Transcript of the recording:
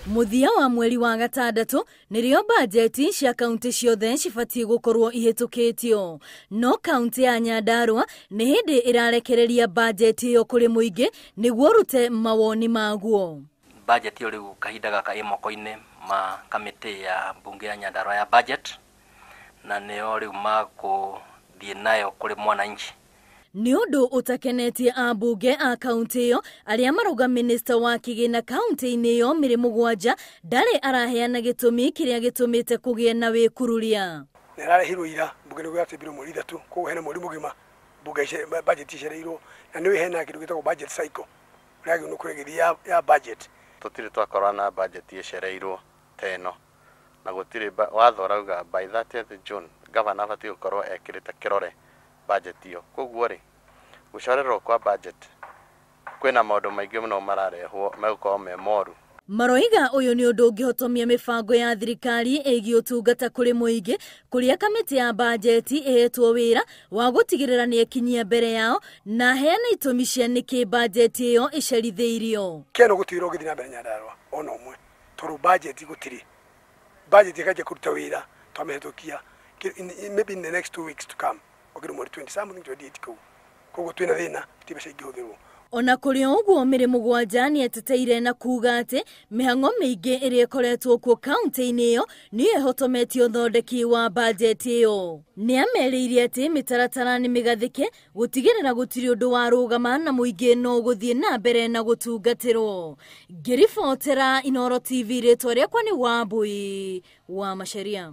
Muthia wa mweri wa gatandatu nirio mbanjeti cia kaunti ciothe cibatie gukorwo ihitukitio. No kaunti ya Nyandarua ni hindi irarekereria mbanjeti yo kuri muingi niguo rute mawoni maguo. Mbanjeti yo riu kahinda gaka imoko-ini ma kamiti ya bunge ya Nyandarua ya budget na nio riu makuthie nayo kuri mwananchi. Ni undu utakenetie ambunge a kaunti yo aria maruga minister wa kigina kaunti-ini yo miri mugwanja ndari araheana gitumi kiria gitumite kugie na wikururia. Nerarehirwo ira bunge ni gwatibirwo mweri 3 ko hena mweri mugima bunge budget ciagiriirwo na ni hena kindu gitagwo budget cycle uragi no kuregeria ya budget tutire twakorwa na budget yecereirwo teno na gutire wathorauga by 30th June governor abatie gukorwo ekirite kirore budget yo koguo ri gucorerwo kwa budget kwina maundu maingi muno mararehwo megukorwo me moru. Maroiga uyu ni undu ungihotomia mibango ya thirikari egi utungata kuri muingi kuria kamiti ya bajeti ehetwo wira wa gutigirira ni ekinyia mbere yao na heana itumi cia niki bajeti iyo icerithirio. Keno gutiro githina mbere Nyandarua ona umwe toru budget gutiri budget ikaje kuruta wira twamehetokia maybe in the next 2 weeks to come ogero mweri 20 something 28 koguo twina thina tibesha ingihũthirwo. Ona kuri uguo miri mugwanja ni eteteire na kuga ati mihango miingi iria ikoretwo kuo kaunti-ini iyo ni ehotometio thondeki wa bajeti iyo. Ni ameriirie ati mitaratara ni migathike gutigirira gutiri undu wa rugama na muingi no guthie na mbere na gutungatirwo. Ngiribotera Inooro TV ritwa riakwa ni Wambui wa Masharia.